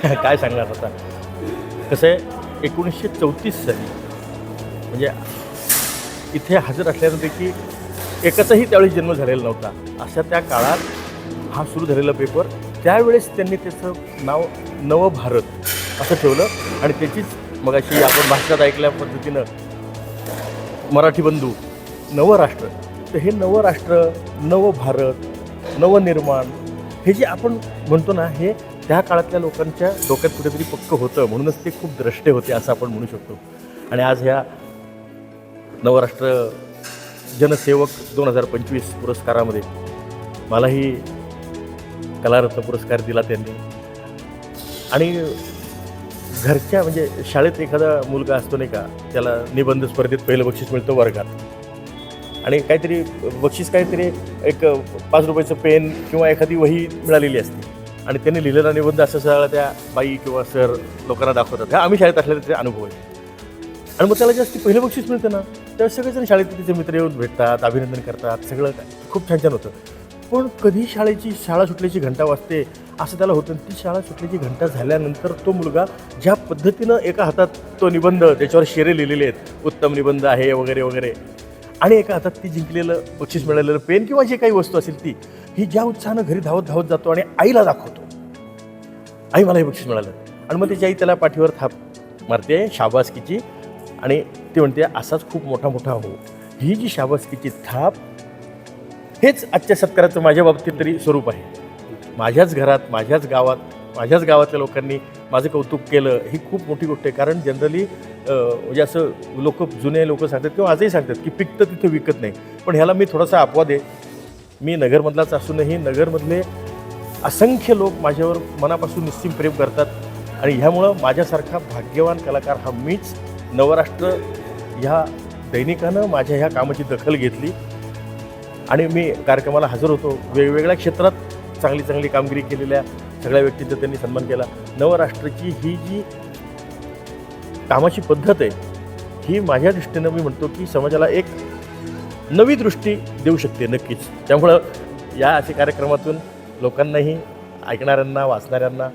काय सांगणार आता. कसं आहे, 1934 साली म्हणजे इथे हजर असलेल्यांपैकी एकाचाही त्यावेळी जन्म झालेला नव्हता. अशा त्या काळात हा सुरू झालेला पेपर, त्यावेळेस त्यांनी त्याचं नाव नवभारत असं ठेवलं. आणि त्याचीच मगाशी आपण भाषणात ऐकल्या पद्धतीनं मराठी बंधू नवराष्ट्र, तर हे नवराष्ट्र, नवभारत, नवनिर्माण हे जे आपण म्हणतो ना, हे त्या काळातल्या लोकांच्या डोक्यात कुठेतरी पक्क होतं, म्हणूनच ते खूप द्रष्टे होते असं आपण म्हणू शकतो. आणि आज ह्या नवराष्ट्र जनसेवक 2025 पुरस्कारामध्ये मलाही कलारत्न पुरस्कार दिला त्यांनी. आणि घरच्या म्हणजे शाळेत एखादा मुलगा असतो नाही का, त्याला निबंध स्पर्धेत पहिलं बक्षीस मिळतं वर्गात, आणि काहीतरी बक्षीस काहीतरी एक 5 रुपयाचं पेन किंवा एखादी वही मिळालेली असते, आणि त्यांनी लिहिलेला निबंध असं सगळं त्या बाई किंवा सर लोकांना दाखवतात. हा आम्ही शाळेत असलेला ते अनुभव आहे. आणि मग त्याला जास्त पहिलं बक्षीस मिळतं ना, त्यावेळेस सगळेजण शाळेत तिचे मित्र येऊन भेटतात, अभिनंदन करतात, सगळं खूप छान छान होतं. पण कधी शाळा सुटल्याची घंटा वाजते असं त्याला होतं. ती शाळा सुटल्याची घंटा झाल्यानंतर तो मुलगा ज्या पद्धतीनं एका हातात तो निबंध, त्याच्यावर शेरे लिहिलेले आहेत, उत्तम निबंध आहे वगैरे वगैरे, आणि एका हातात ती जिंकलेलं बक्षीस मिळालेलं पेन किंवा जे काही वस्तू असेल ती, ही ज्या उत्साहानं घरी धावत धावत जातो आणि आईला दाखवतो, आई मला हे बक्षीस मिळालं. आणि मग त्याची आई त्याला पाठीवर थाप मारते शाबासकीची, आणि ती म्हणते असाच खूप मोठा मोठा हो. ही जी शाबासकीची थाप, हेच आजच्या सत्काराचं माझ्या बाबतीत तरी स्वरूप आहे. माझ्याच घरात, माझ्याच गावात, माझ्याच गावातल्या लोकांनी माझं कौतुक केलं, ही खूप मोठी गोष्ट आहे. कारण जनरली म्हणजे असं जुने लोक सांगतात किंवा आजही सांगतात की पिकतं तिथे विकत नाही. पण ह्याला मी थोडासा अपवाद आहे. मी नगरमधलाच असूनही नगरमधले असंख्य लोक माझ्यावर मनापासून निस्सीम प्रेम करतात, आणि ह्यामुळं माझ्यासारखा भाग्यवान कलाकार हा मीच. नवराष्ट्र ह्या दैनिकानं माझ्या ह्या कामाची दखल घेतली आणि मी कार्यक्रमाला हजर होतो. वेगवेगळ्या क्षेत्रात चांगली चांगली कामगिरी केलेल्या सगळ्या व्यक्तींचा त्यांनी सन्मान केला. नवराष्ट्राची ही जी कामाची पद्धत आहे, ही माझ्या दृष्टीनं मी म्हणतो की समाजाला एक नवी दृष्टी देऊ शकते नक्कीच. त्यामुळं या अशा कार्यक्रमातून लोकांनाही, ऐकणाऱ्यांना, वाचणाऱ्यांना,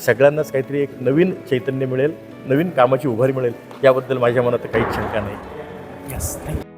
सगळ्यांनाच काहीतरी एक नवीन चैतन्य मिळेल, नवीन कामाची उभारी मिळेल, याबद्दल माझ्या मनात काहीच शंका नाही. Yes, thank you.